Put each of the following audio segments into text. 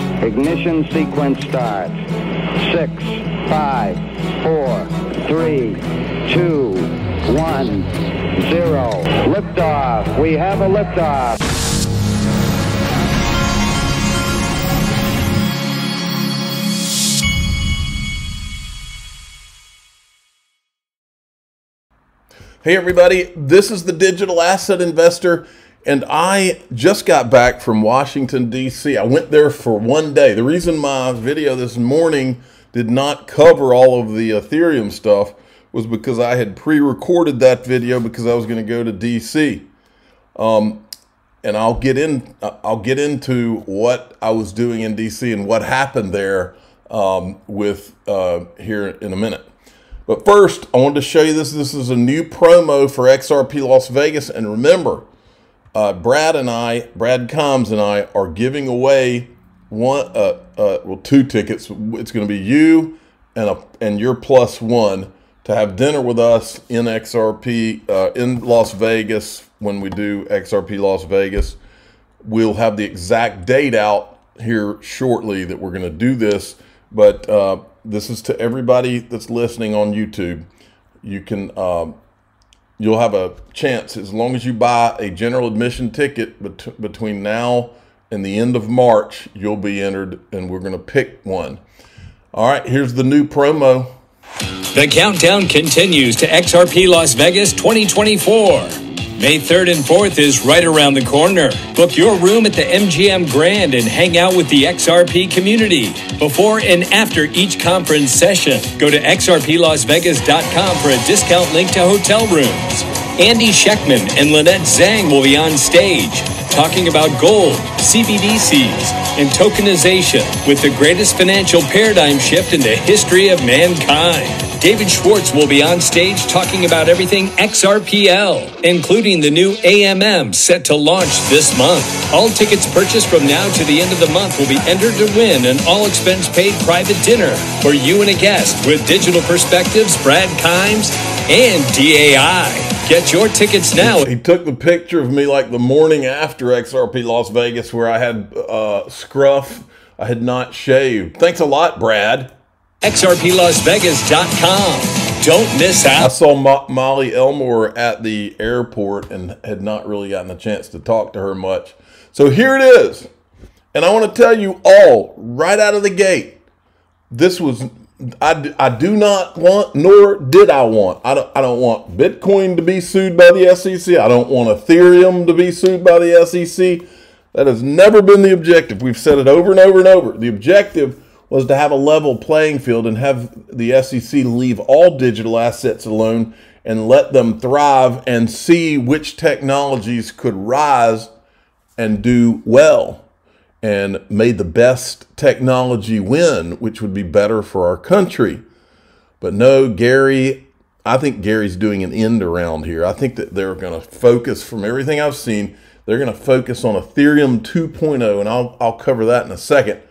Ignition sequence starts. 6, 5, 4, 3, 2, 1, 0. Liftoff. We have a liftoff. Hey everybody, this is the Digital Asset Investor, and I just got back from Washington, D.C. I went there for one day. The reason my video this morning did not cover all of the Ethereum stuff was because I had pre-recorded that video because I was going to go to D.C. And I'll get into what I was doing in D.C. and what happened there here in a minute. But first, I wanted to show you this. This is a new promo for XRP Las Vegas. And remember, Brad Combs and I are giving away two tickets. It's going to be you and your plus one to have dinner with us in XRP in Las Vegas when we do XRP Las Vegas. We'll have the exact date out here shortly that we're going to do this. But this is to everybody that's listening on YouTube. You can, you'll have a chance as long as you buy a general admission ticket between now and the end of March. You'll be entered, and we're going to pick one. All right, here's the new promo. The countdown continues to XRP Las Vegas 2024. May 3rd and 4th is right around the corner. Book your room at the MGM Grand and hang out with the XRP community. Before and after each conference session, go to xrplasvegas.com for a discount link to hotel rooms. Andy Scheckman and Lynette Zhang will be on stage talking about gold, CBDCs, and tokenization with the greatest financial paradigm shift in the history of mankind. David Schwartz will be on stage talking about everything XRPL, including the new AMM set to launch this month. All tickets purchased from now to the end of the month will be entered to win an all-expense-paid private dinner for you and a guest with Digital Perspectives, Brad Kimes, and DAI. Get your tickets now. He took the picture of me like the morning after XRP Las Vegas where I had scruff. I had not shaved. Thanks a lot, Brad. XRPLasVegas.com. Don't miss out. I saw Molly Elmore at the airport and had not really gotten a chance to talk to her much. So here it is. And I want to tell you all right out of the gate, this was, I do not want, nor did I want. I don't want Bitcoin to be sued by the SEC. I don't want Ethereum to be sued by the SEC. That has never been the objective. We've said it over and over and over. The objective was to have a level playing field and have the SEC leave all digital assets alone and let them thrive and see which technologies could rise and do well, and made the best technology win, which would be better for our country. But no, I think Gary's doing an end around here. I think that they're going to focus, from everything I've seen, they're going to focus on Ethereum 2.0, and I'll cover that in a second.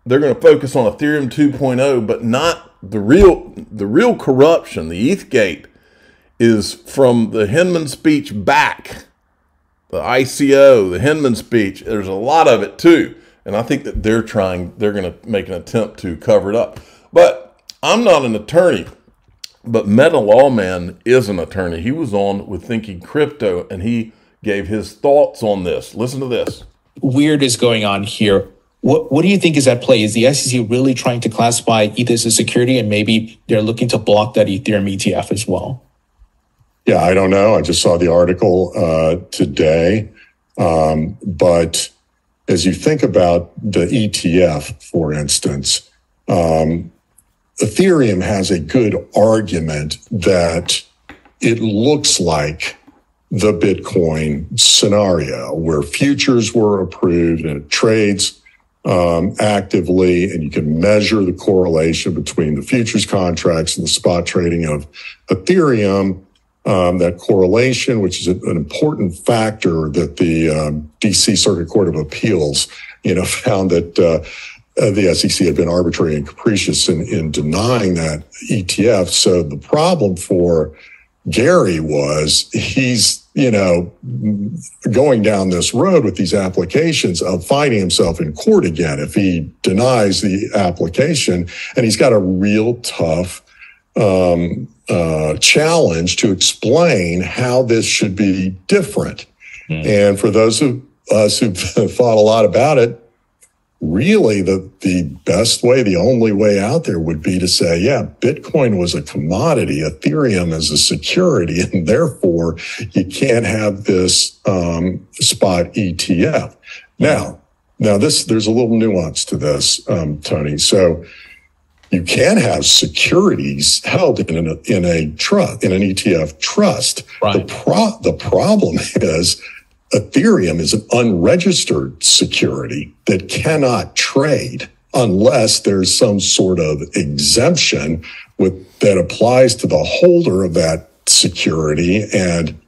They're going to focus on Ethereum 2.0, but not the real corruption. The ETH gate is from the Hinman speech back. The ICO, the Hinman speech, there's a lot of it too. And I think that they're going to make an attempt to cover it up. But I'm not an attorney, but Meta Lawman is an attorney. He was on with Thinking Crypto, and he gave his thoughts on this. Listen to this. Weird is going on here. What do you think is at play? Is the SEC really trying to classify ETH as a security, and maybe they're looking to block that Ethereum ETF as well? Yeah, I don't know. I just saw the article today. But as you think about the ETF, for instance, Ethereum has a good argument that it looks like the Bitcoin scenario where futures were approved and it trades actively, and you can measure the correlation between the futures contracts and the spot trading of Ethereum. That correlation, which is an important factor that the DC Circuit Court of Appeals, found that the SEC had been arbitrary and capricious in denying that ETF. So the problem for Gary was he's going down this road with these applications of finding himself in court again if he denies the application. And he's got a real tough challenge to explain how this should be different. And for those of us who've thought a lot about it, really the best way, the only way out there would be to say, yeah, Bitcoin was a commodity, Ethereum is a security, and therefore you can't have this spot ETF. Now there's a little nuance to this, Tony. So you can have securities held in a trust, in an ETF trust. Right. The problem is Ethereum is an unregistered security that cannot trade unless there's some sort of exemption that applies to the holder of that security. And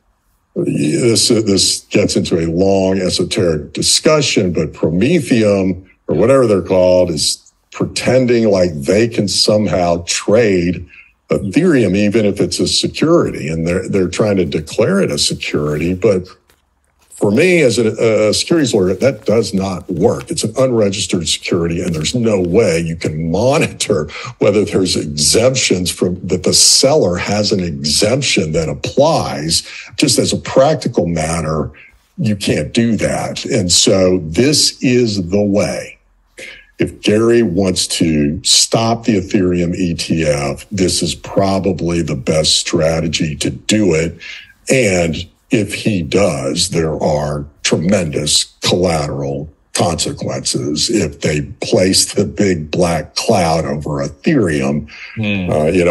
this gets into a long esoteric discussion, but Prometheum, or whatever they're called, is pretending like they can somehow trade Ethereum, even if it's a security, and they're trying to declare it a security. But for me, as a securities lawyer, that does not work. It's an unregistered security, and there's no way you can monitor whether there's exemptions that the seller has an exemption that applies. Just as a practical matter, you can't do that. And so this is the way. If Gary wants to stop the Ethereum ETF, this is probably the best strategy to do it. And if he does, there are tremendous collateral consequences if they place the big black cloud over Ethereum,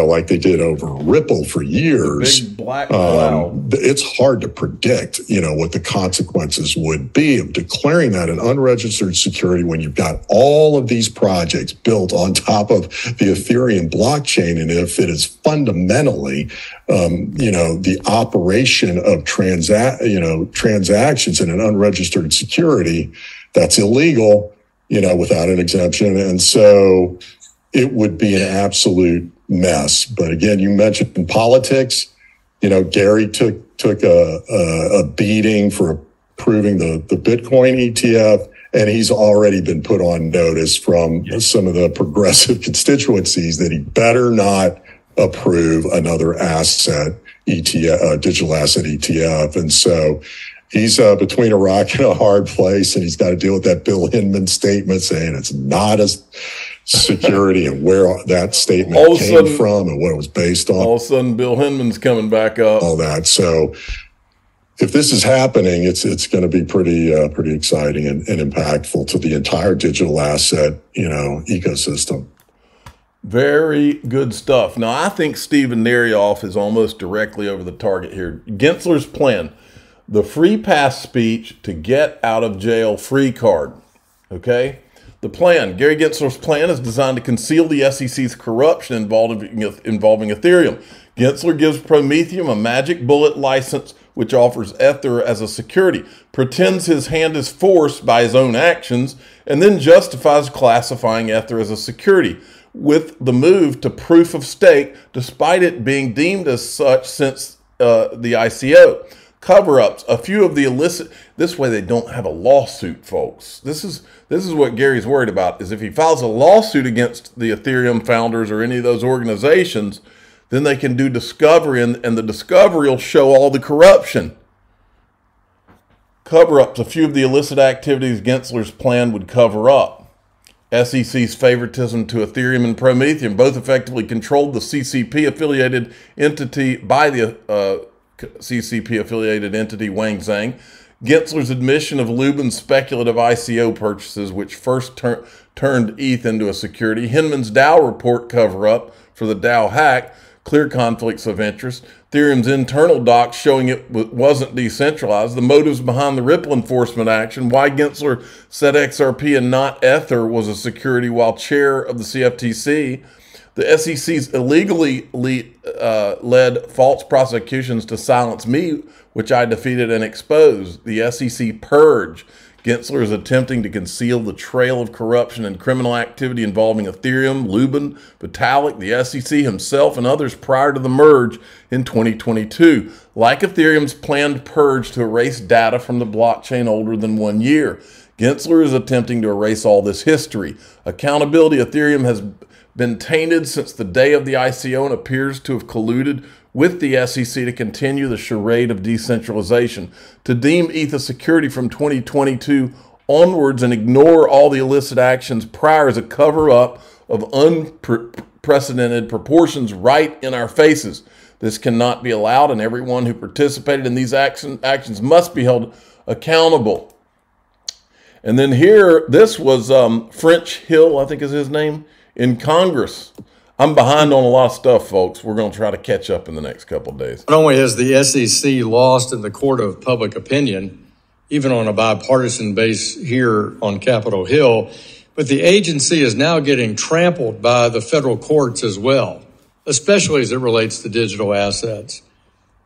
like they did over Ripple for years. The big black cloud. It's hard to predict, what the consequences would be of declaring that an unregistered security when you've got all of these projects built on top of the Ethereum blockchain. And if it is fundamentally, the operation of transactions in an unregistered security, that's illegal, without an exemption. And so it would be an absolute mess. But again, you mentioned politics. Gary took a beating for approving the Bitcoin ETF, and he's already been put on notice from some of the progressive constituencies that he better not approve another asset ETF, digital asset ETF. And so he's between a rock and a hard place, and he's got to deal with that Bill Hinman statement saying it's not a security and where that statement came from and what it was based on. All of a sudden, Bill Hinman's coming back up. All that. So if this is happening, it's going to be pretty exciting and impactful to the entire digital asset, ecosystem. Very good stuff. Now, I think Stephen Narioff is almost directly over the target here. Gensler's plan. The free pass speech to get out of jail free card. Okay? The plan, Gary Gensler's plan, is designed to conceal the SEC's corruption involving Ethereum. Gensler gives Prometheum a magic bullet license which offers Ether as a security, pretends his hand is forced by his own actions, and then justifies classifying Ether as a security with the move to proof of stake, despite it being deemed as such since the ICO. Cover-ups, a few of the illicit, this way they don't have a lawsuit, folks. This is what Gary's worried about, is if he files a lawsuit against the Ethereum founders or any of those organizations, then they can do discovery, and the discovery will show all the corruption. Cover-ups, a few of the illicit activities Gensler's plan would cover up. SEC's favoritism to Ethereum and Prometheum both effectively controlled the CCP-affiliated entity by the CCP-affiliated entity Wang Zhang. Gensler's admission of Lubin's speculative ICO purchases, which first turned ETH into a security. Hinman's DAO report cover-up for the DAO hack. Clear conflicts of interest. Ethereum's internal docs showing it wasn't decentralized. The motives behind the Ripple enforcement action. Why Gensler said XRP and not Ether was a security while chair of the CFTC. The SEC's illegally led false prosecutions to silence me, which I defeated and exposed. The SEC purge. Gensler is attempting to conceal the trail of corruption and criminal activity involving Ethereum, Lubin, Vitalik, the SEC himself, and others prior to the merge in 2022. Like Ethereum's planned purge to erase data from the blockchain older than 1 year, Gensler is attempting to erase all this history. Accountability: Ethereum has been tainted since the day of the ICO and appears to have colluded with the SEC to continue the charade of decentralization. To deem ETH a security from 2022 onwards and ignore all the illicit actions prior is a cover-up of unprecedented proportions right in our faces. This cannot be allowed, and everyone who participated in these actions must be held accountable. And then here, this was French Hill, I think is his name, in Congress. I'm behind on a lot of stuff, folks. We're going to try to catch up in the next couple of days. Not only has the SEC lost in the court of public opinion, even on a bipartisan base here on Capitol Hill, but the agency is now getting trampled by the federal courts as well, especially as it relates to digital assets.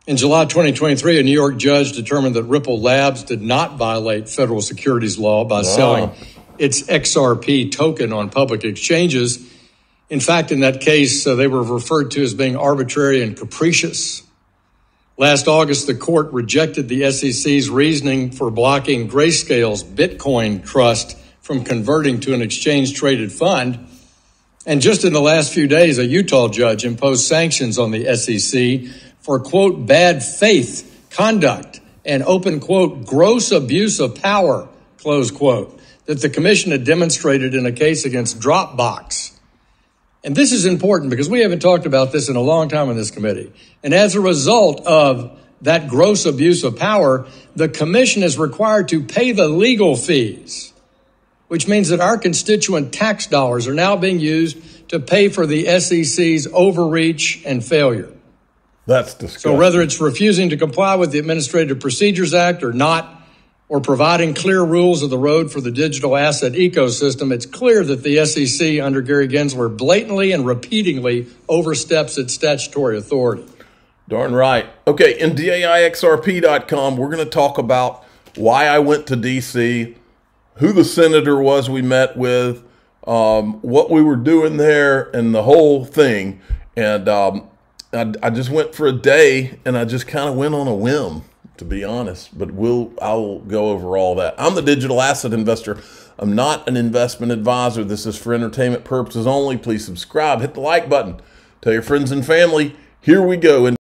In July 2023, a New York judge determined that Ripple Labs did not violate federal securities law by selling its XRP token on public exchanges. In fact, in that case, they were referred to as being arbitrary and capricious. Last August, the court rejected the SEC's reasoning for blocking Grayscale's Bitcoin trust from converting to an exchange-traded fund. And just in the last few days, a Utah judge imposed sanctions on the SEC for, quote, bad faith conduct and, open quote, gross abuse of power, close quote, that the commission had demonstrated in a case against Dropbox. And this is important because we haven't talked about this in a long time in this committee. And as a result of that gross abuse of power, the commission is required to pay the legal fees, which means that our constituent tax dollars are now being used to pay for the SEC's overreach and failure. That's disgusting. So whether it's refusing to comply with the Administrative Procedures Act or not, or providing clear rules of the road for the digital asset ecosystem, it's clear that the SEC under Gary Gensler blatantly and repeatedly oversteps its statutory authority. Darn right. Okay, in DAIXRP.com, we're going to talk about why I went to D.C., who the senator was we met with, what we were doing there, and the whole thing. And I just went for a day, and I just kind of went on a whim, to be honest, but I'll go over all that. I'm the digital asset investor. I'm not an investment advisor. This is for entertainment purposes only. Please subscribe, hit the like button, tell your friends and family. Here we go.